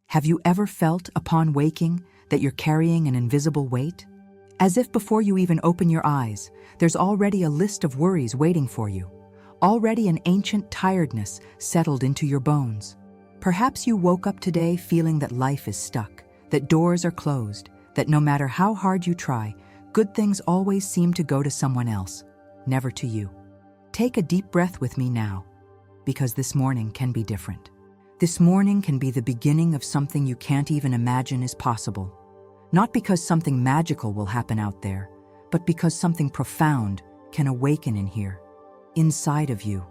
Have you ever felt, upon waking, that you're carrying an invisible weight? As if before you even open your eyes, there's already a list of worries waiting for you. Already an ancient tiredness settled into your bones. Perhaps you woke up today feeling that life is stuck, that doors are closed, that no matter how hard you try, good things always seem to go to someone else, never to you. Take a deep breath with me now, because this morning can be different. This morning can be the beginning of something you can't even imagine is possible. Not because something magical will happen out there, but because something profound can awaken in here. Inside of you,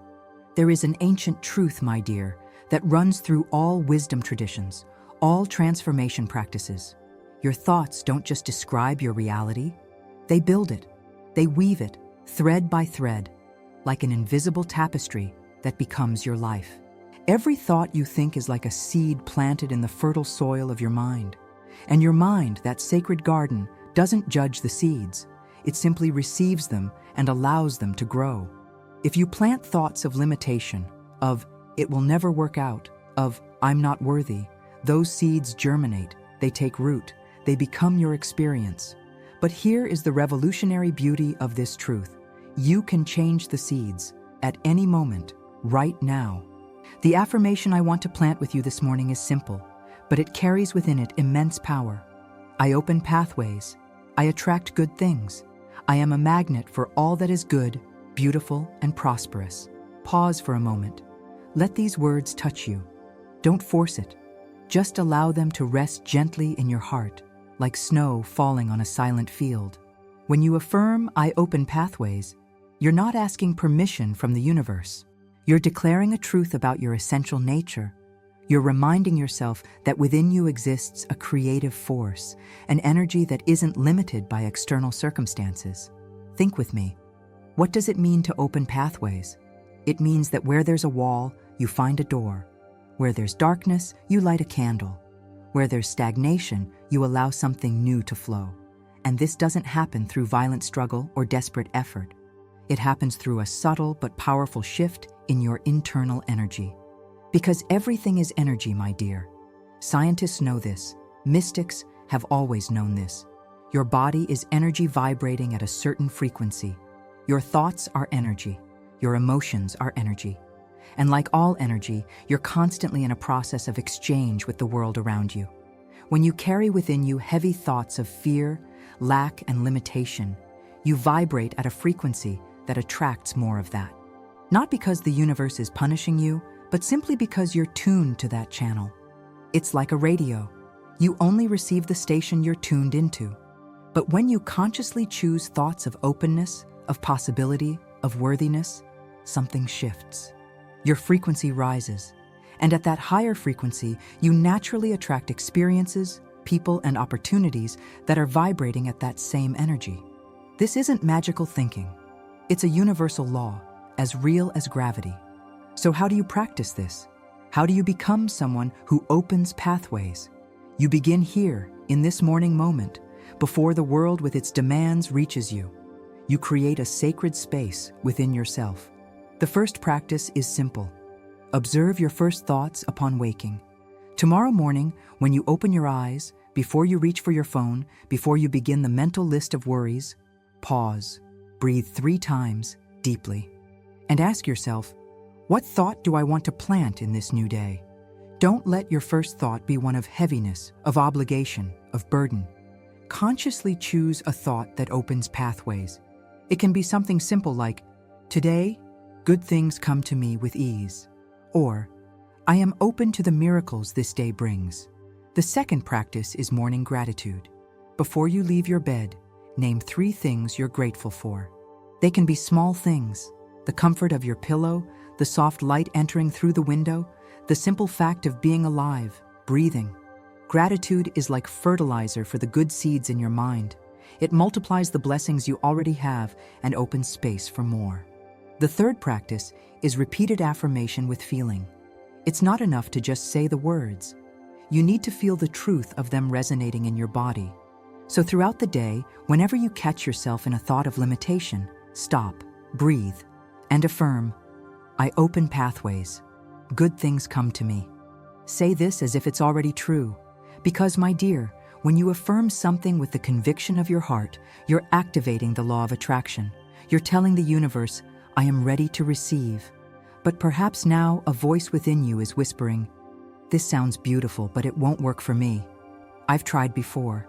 there is an ancient truth, my dear, that runs through all wisdom traditions, all transformation practices. Your thoughts don't just describe your reality, they build it. They weave it, thread by thread, like an invisible tapestry that becomes your life. Every thought you think is like a seed planted in the fertile soil of your mind. And your mind, that sacred garden, doesn't judge the seeds. It simply receives them and allows them to grow. If you plant thoughts of limitation, of "it will never work out," of "I'm not worthy," those seeds germinate, they take root, they become your experience. But here is the revolutionary beauty of this truth. You can change the seeds at any moment, right now. The affirmation I want to plant with you this morning is simple, but it carries within it immense power. I open pathways. I attract good things. I am a magnet for all that is good, beautiful, and prosperous. Pause for a moment. Let these words touch you. Don't force it. Just allow them to rest gently in your heart, like snow falling on a silent field. When you affirm, "I open pathways," you're not asking permission from the universe. You're declaring a truth about your essential nature. You're reminding yourself that within you exists a creative force, an energy that isn't limited by external circumstances. Think with me. What does it mean to open pathways? It means that where there's a wall, you find a door. Where there's darkness, you light a candle. Where there's stagnation, you allow something new to flow. And this doesn't happen through violent struggle or desperate effort. It happens through a subtle but powerful shift in your internal energy. Because everything is energy, my dear. Scientists know this. Mystics have always known this. Your body is energy vibrating at a certain frequency. Your thoughts are energy. Your emotions are energy. And like all energy, you're constantly in a process of exchange with the world around you. When you carry within you heavy thoughts of fear, lack, and limitation, you vibrate at a frequency that attracts more of that. Not because the universe is punishing you, but simply because you're tuned to that channel. It's like a radio. You only receive the station you're tuned into. But when you consciously choose thoughts of openness, of possibility, of worthiness, something shifts. Your frequency rises. And at that higher frequency, you naturally attract experiences, people, and opportunities that are vibrating at that same energy. This isn't magical thinking. It's a universal law, as real as gravity. So how do you practice this? How do you become someone who opens pathways? You begin here, in this morning moment, before the world with its demands reaches you. You create a sacred space within yourself. The first practice is simple. Observe your first thoughts upon waking. Tomorrow morning, when you open your eyes, before you reach for your phone, before you begin the mental list of worries, pause, breathe 3 times deeply, and ask yourself, what thought do I want to plant in this new day? Don't let your first thought be one of heaviness, of obligation, of burden. Consciously choose a thought that opens pathways. It can be something simple like, "Today, good things come to me with ease," or "I am open to the miracles this day brings." The second practice is morning gratitude. Before you leave your bed, name 3 things you're grateful for. They can be small things: the comfort of your pillow, the soft light entering through the window, the simple fact of being alive, breathing. Gratitude is like fertilizer for the good seeds in your mind. It multiplies the blessings you already have and opens space for more. The third practice is repeated affirmation with feeling. It's not enough to just say the words. You need to feel the truth of them resonating in your body. So throughout the day, whenever you catch yourself in a thought of limitation, stop, breathe, and affirm, "I open pathways. Good things come to me." Say this as if it's already true. Because, my dear, when you affirm something with the conviction of your heart, you're activating the law of attraction. You're telling the universe, I am ready to receive. But perhaps now a voice within you is whispering, this sounds beautiful, but it won't work for me. I've tried before.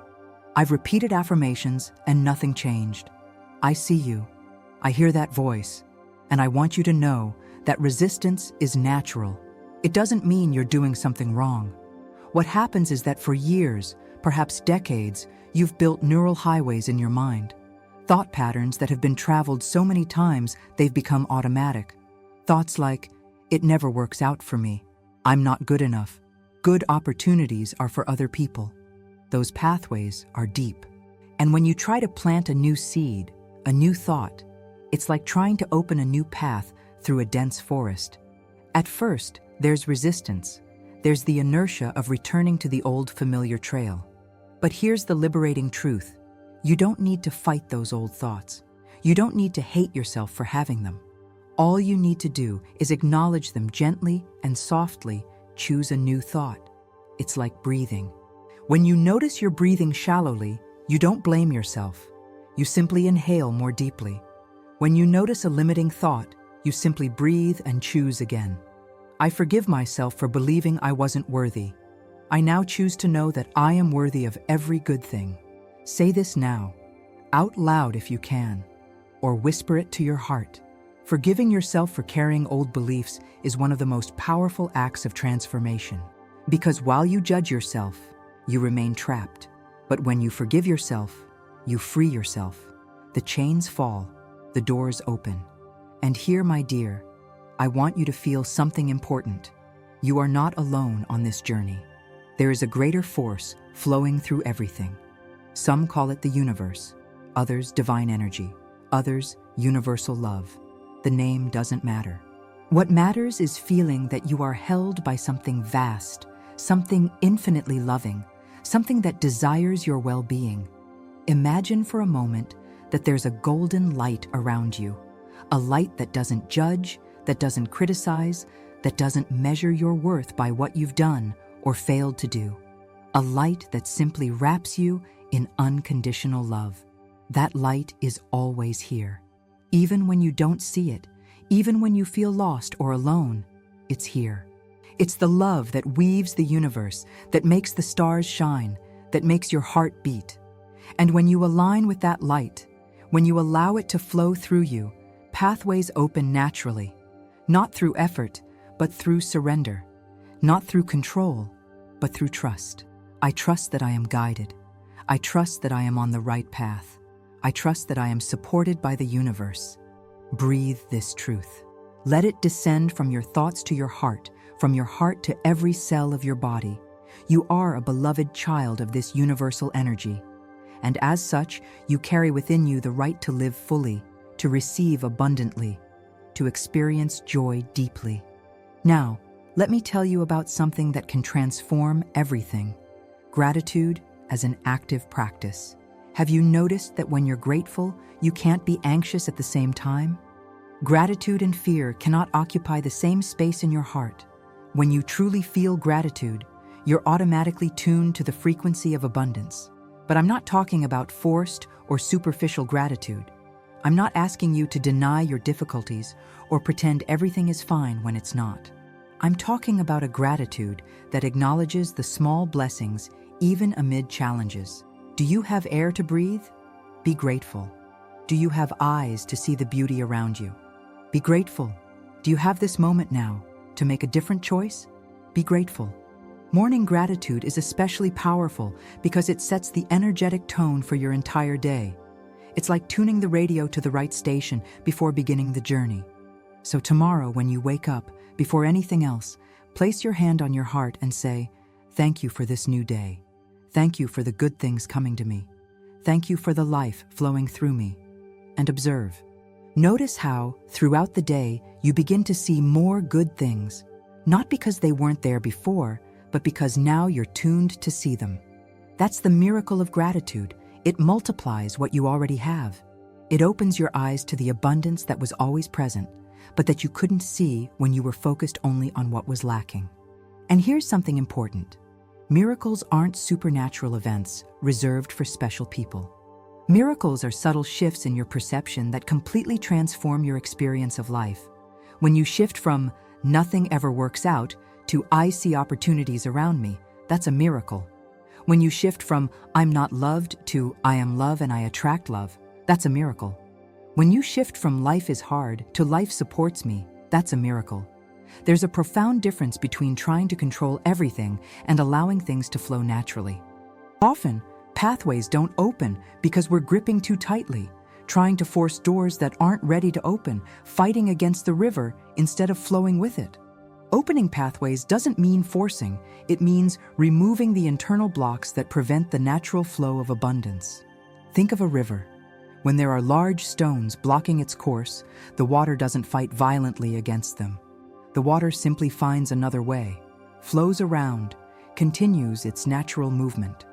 I've repeated affirmations and nothing changed. I see you. I hear that voice. And I want you to know that resistance is natural. It doesn't mean you're doing something wrong. What happens is that for years, perhaps decades, you've built neural highways in your mind. Thought patterns that have been traveled so many times they've become automatic. Thoughts like, it never works out for me. I'm not good enough. Good opportunities are for other people. Those pathways are deep. And when you try to plant a new seed, a new thought, it's like trying to open a new path through a dense forest. At first, there's resistance. There's the inertia of returning to the old familiar trail. But here's the liberating truth. You don't need to fight those old thoughts. You don't need to hate yourself for having them. All you need to do is acknowledge them gently and softly. Choose a new thought. It's like breathing. When you notice you're breathing shallowly, you don't blame yourself. You simply inhale more deeply. When you notice a limiting thought, you simply breathe and choose again. I forgive myself for believing I wasn't worthy. I now choose to know that I am worthy of every good thing. Say this now, out loud if you can, or whisper it to your heart. Forgiving yourself for carrying old beliefs is one of the most powerful acts of transformation. Because while you judge yourself, you remain trapped. But when you forgive yourself, you free yourself. The chains fall, the doors open. And here, my dear, I want you to feel something important. You are not alone on this journey. There is a greater force flowing through everything. Some call it the universe, others divine energy, others universal love. The name doesn't matter. What matters is feeling that you are held by something vast, something infinitely loving, something that desires your well-being. Imagine for a moment that there's a golden light around you, a light that doesn't judge, that doesn't criticize, that doesn't measure your worth by what you've done or failed to do. A light that simply wraps you in unconditional love. That light is always here. Even when you don't see it, even when you feel lost or alone, it's here. It's the love that weaves the universe, that makes the stars shine, that makes your heart beat. And when you align with that light, when you allow it to flow through you, pathways open naturally, not through effort, but through surrender, not through control, but through trust. I trust that I am guided. I trust that I am on the right path. I trust that I am supported by the universe. Breathe this truth. Let it descend from your thoughts to your heart, from your heart to every cell of your body. You are a beloved child of this universal energy. And as such, you carry within you the right to live fully, to receive abundantly, to experience joy deeply. Now, let me tell you about something that can transform everything. Gratitude as an active practice. Have you noticed that when you're grateful, you can't be anxious at the same time? Gratitude and fear cannot occupy the same space in your heart. When you truly feel gratitude, you're automatically tuned to the frequency of abundance. But I'm not talking about forced or superficial gratitude. I'm not asking you to deny your difficulties or pretend everything is fine when it's not. I'm talking about a gratitude that acknowledges the small blessings even amid challenges. Do you have air to breathe? Be grateful. Do you have eyes to see the beauty around you? Be grateful. Do you have this moment now to make a different choice? Be grateful. Morning gratitude is especially powerful because it sets the energetic tone for your entire day. It's like tuning the radio to the right station before beginning the journey. So tomorrow, when you wake up, before anything else, place your hand on your heart and say, "Thank you for this new day. Thank you for the good things coming to me. Thank you for the life flowing through me." And observe. Notice how, throughout the day, you begin to see more good things, not because they weren't there before, but because now you're tuned to see them. That's the miracle of gratitude. It multiplies what you already have. It opens your eyes to the abundance that was always present, but that you couldn't see when you were focused only on what was lacking. And here's something important. Miracles aren't supernatural events reserved for special people. Miracles are subtle shifts in your perception that completely transform your experience of life. When you shift from "nothing ever works out" to "I see opportunities around me," that's a miracle. When you shift from "I'm not loved" to "I am love and I attract love," that's a miracle. When you shift from "life is hard" to "life supports me," that's a miracle. There's a profound difference between trying to control everything and allowing things to flow naturally. Often, pathways don't open because we're gripping too tightly, trying to force doors that aren't ready to open, fighting against the river instead of flowing with it. Opening pathways doesn't mean forcing, it means removing the internal blocks that prevent the natural flow of abundance. Think of a river. When there are large stones blocking its course, the water doesn't fight violently against them. The water simply finds another way, flows around, continues its natural movement.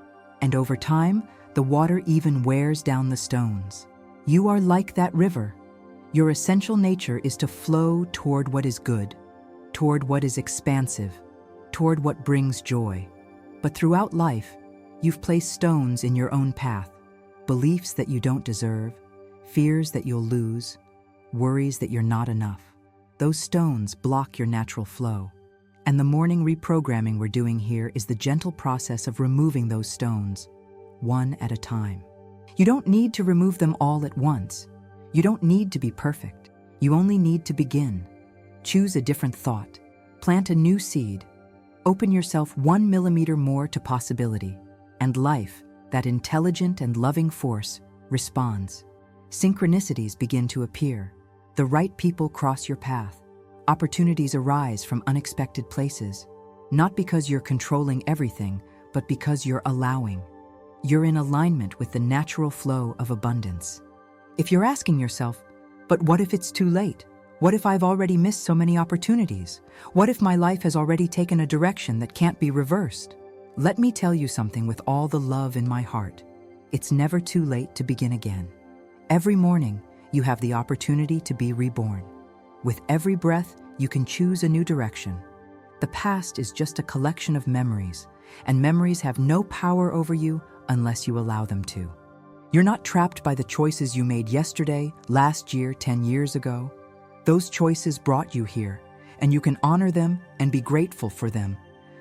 And over time, the water even wears down the stones. You are like that river. Your essential nature is to flow toward what is good, toward what is expansive, toward what brings joy. But throughout life, you've placed stones in your own path, beliefs that you don't deserve, fears that you'll lose, worries that you're not enough. Those stones block your natural flow. And the morning reprogramming we're doing here is the gentle process of removing those stones, one at a time. You don't need to remove them all at once. You don't need to be perfect. You only need to begin. Choose a different thought. Plant a new seed. Open yourself 1 millimeter more to possibility. And life, that intelligent and loving force, responds. Synchronicities begin to appear. The right people cross your path. Opportunities arise from unexpected places, not because you're controlling everything, but because you're allowing. You're in alignment with the natural flow of abundance. If you're asking yourself, but what if it's too late? What if I've already missed so many opportunities? What if my life has already taken a direction that can't be reversed? Let me tell you something with all the love in my heart. It's never too late to begin again. Every morning, you have the opportunity to be reborn. With every breath, you can choose a new direction. The past is just a collection of memories, and memories have no power over you unless you allow them to. You're not trapped by the choices you made yesterday, last year, 10 years ago. Those choices brought you here, and you can honor them and be grateful for them.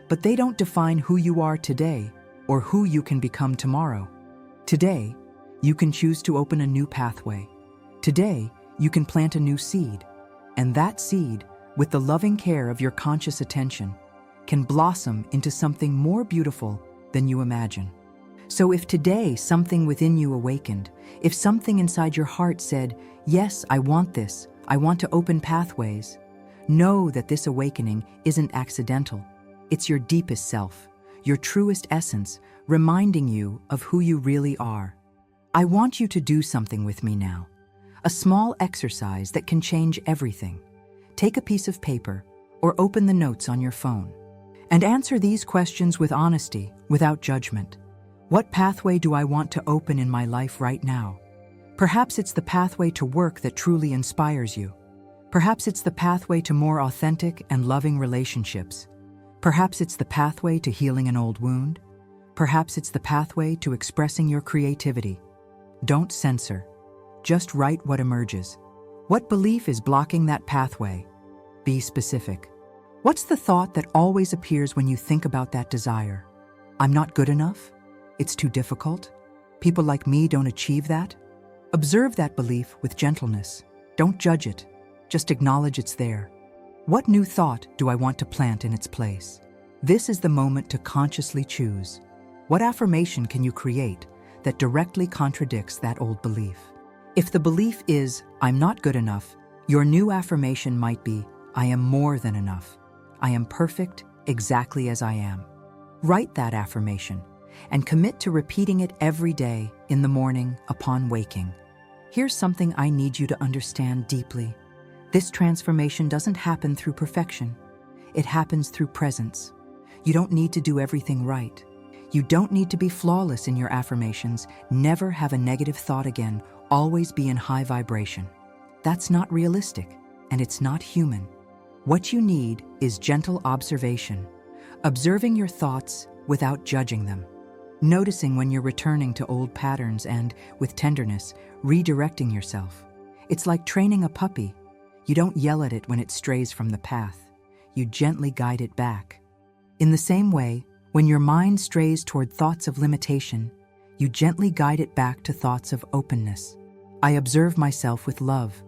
But they don't define who you are today or who you can become tomorrow. Today, you can choose to open a new pathway. Today, you can plant a new seed, and that seed, with the loving care of your conscious attention, can blossom into something more beautiful than you imagine. So if today something within you awakened, if something inside your heart said, "Yes, I want this, I want to open pathways," know that this awakening isn't accidental. It's your deepest self, your truest essence, reminding you of who you really are. I want you to do something with me now. A small exercise that can change everything. Take a piece of paper or open the notes on your phone and answer these questions with honesty, without judgment. What pathway do I want to open in my life right now? Perhaps it's the pathway to work that truly inspires you. Perhaps it's the pathway to more authentic and loving relationships. Perhaps it's the pathway to healing an old wound. Perhaps it's the pathway to expressing your creativity. Don't censor. Just write what emerges. What belief is blocking that pathway? Be specific. What's the thought that always appears when you think about that desire? I'm not good enough? It's too difficult? People like me don't achieve that? Observe that belief with gentleness. Don't judge it. Just acknowledge it's there. What new thought do I want to plant in its place? This is the moment to consciously choose. What affirmation can you create that directly contradicts that old belief? If the belief is, "I'm not good enough," your new affirmation might be, "I am more than enough. I am perfect exactly as I am." Write that affirmation and commit to repeating it every day, in the morning, upon waking. Here's something I need you to understand deeply. This transformation doesn't happen through perfection. It happens through presence. You don't need to do everything right. You don't need to be flawless in your affirmations, never have a negative thought again, always be in high vibration. That's not realistic, and it's not human. What you need is gentle observation, observing your thoughts without judging them, noticing when you're returning to old patterns and, with tenderness, redirecting yourself. It's like training a puppy. You don't yell at it when it strays from the path. You gently guide it back. In the same way, when your mind strays toward thoughts of limitation, you gently guide it back to thoughts of openness. I observe myself with love.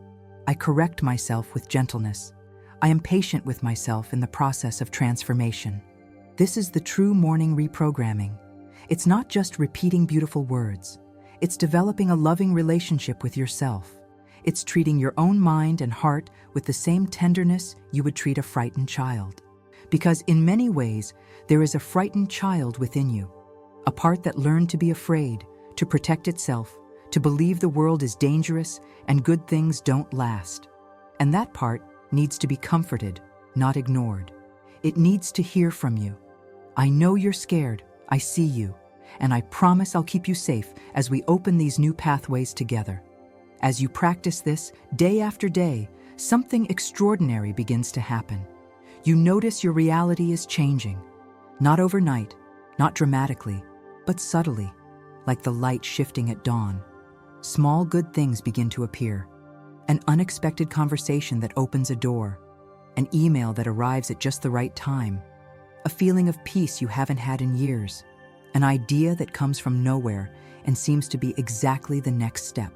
I correct myself with gentleness. I am patient with myself in the process of transformation. This is the true morning reprogramming. It's not just repeating beautiful words. It's developing a loving relationship with yourself. It's treating your own mind and heart with the same tenderness you would treat a frightened child. Because in many ways, there is a frightened child within you, a part that learned to be afraid, to protect itself, to believe the world is dangerous and good things don't last. And that part needs to be comforted, not ignored. It needs to hear from you. I know you're scared, I see you, and I promise I'll keep you safe as we open these new pathways together. As you practice this, day after day, something extraordinary begins to happen. You notice your reality is changing, not overnight, not dramatically, but subtly, like the light shifting at dawn. Small good things begin to appear. An unexpected conversation that opens a door, an email that arrives at just the right time, a feeling of peace you haven't had in years, an idea that comes from nowhere and seems to be exactly the next step.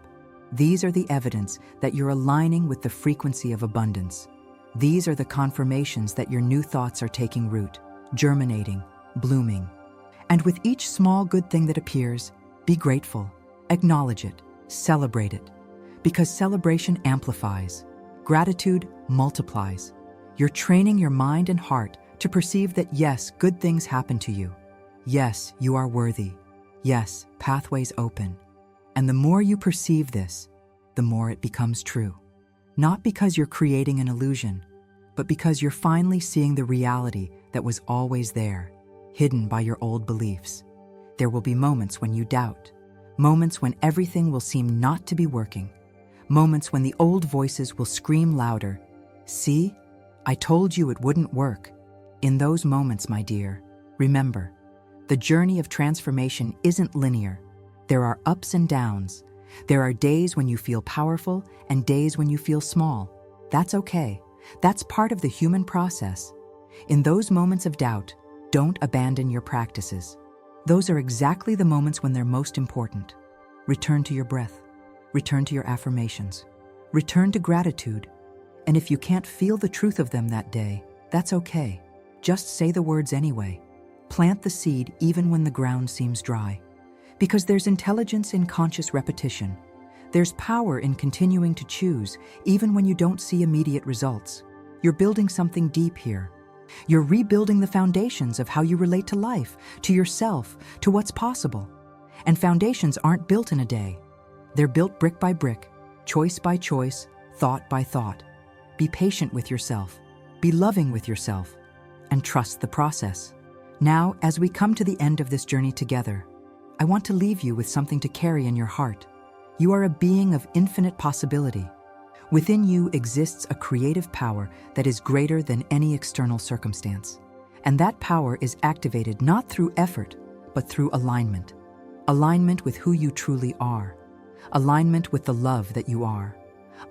These are the evidence that you're aligning with the frequency of abundance. These are the confirmations that your new thoughts are taking root, germinating, blooming. And with each small good thing that appears, be grateful, acknowledge it, celebrate it. Because celebration amplifies, gratitude multiplies. You're training your mind and heart to perceive that yes, good things happen to you. Yes, you are worthy. Yes, pathways open. And the more you perceive this, the more it becomes true. Not because you're creating an illusion, but because you're finally seeing the reality that was always there, hidden by your old beliefs. There will be moments when you doubt, moments when everything will seem not to be working, moments when the old voices will scream louder, "See, I told you it wouldn't work." In those moments, my dear, remember, the journey of transformation isn't linear. There are ups and downs. There are days when you feel powerful and days when you feel small. That's okay. That's part of the human process. In those moments of doubt, don't abandon your practices. Those are exactly the moments when they're most important. Return to your breath. Return to your affirmations. Return to gratitude. And if you can't feel the truth of them that day, that's okay. Just say the words anyway. Plant the seed even when the ground seems dry. Because there's intelligence in conscious repetition. There's power in continuing to choose, even when you don't see immediate results. You're building something deep here. You're rebuilding the foundations of how you relate to life, to yourself, to what's possible. And foundations aren't built in a day. They're built brick by brick, choice by choice, thought by thought. Be patient with yourself. Be loving with yourself. And trust the process. Now, as we come to the end of this journey together, I want to leave you with something to carry in your heart. You are a being of infinite possibility. Within you exists a creative power that is greater than any external circumstance. And that power is activated not through effort, but through alignment. Alignment with who you truly are. Alignment with the love that you are.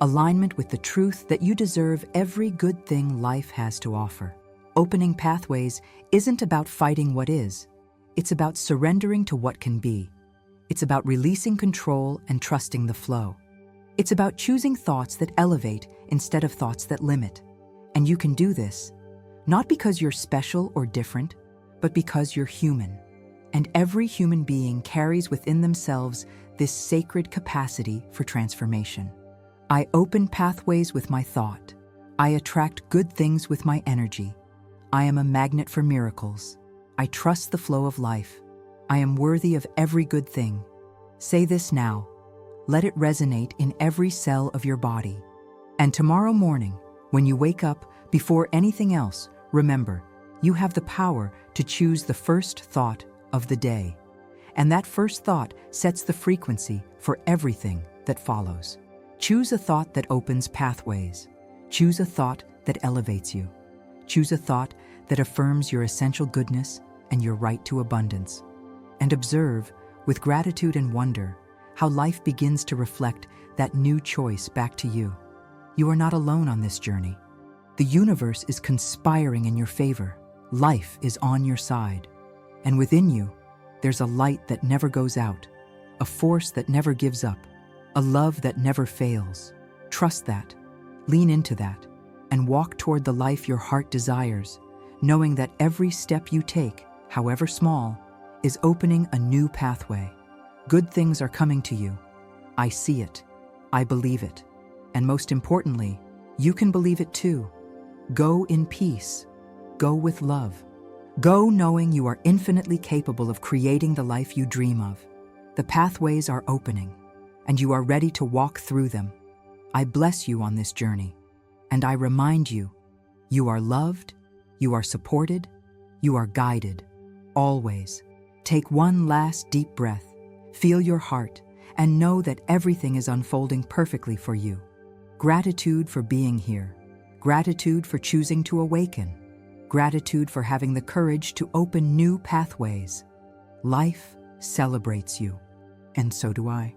Alignment with the truth that you deserve every good thing life has to offer. Opening pathways isn't about fighting what is. It's about surrendering to what can be. It's about releasing control and trusting the flow. It's about choosing thoughts that elevate instead of thoughts that limit. And you can do this, not because you're special or different, but because you're human. And every human being carries within themselves this sacred capacity for transformation. I open pathways with my thought. I attract good things with my energy. I am a magnet for miracles. I trust the flow of life. I am worthy of every good thing. Say this now. Let it resonate in every cell of your body. And tomorrow morning, when you wake up, before anything else, remember, you have the power to choose the first thought of the day. And that first thought sets the frequency for everything that follows. Choose a thought that opens pathways. Choose a thought that elevates you. Choose a thought that affirms your essential goodness and your right to abundance. And observe, with gratitude and wonder, how life begins to reflect that new choice back to you. You are not alone on this journey. The universe is conspiring in your favor. Life is on your side. And within you, there's a light that never goes out, a force that never gives up, a love that never fails. Trust that, lean into that, and walk toward the life your heart desires, knowing that every step you take, however small, is opening a new pathway. Good things are coming to you. I see it. I believe it. And most importantly, you can believe it too. Go in peace. Go with love. Go knowing you are infinitely capable of creating the life you dream of. The pathways are opening, and you are ready to walk through them. I bless you on this journey, and I remind you, you are loved, you are supported, you are guided. Always. Take one last deep breath, feel your heart, and know that everything is unfolding perfectly for you. Gratitude for being here. Gratitude for choosing to awaken. Gratitude for having the courage to open new pathways. Life celebrates you, and so do I.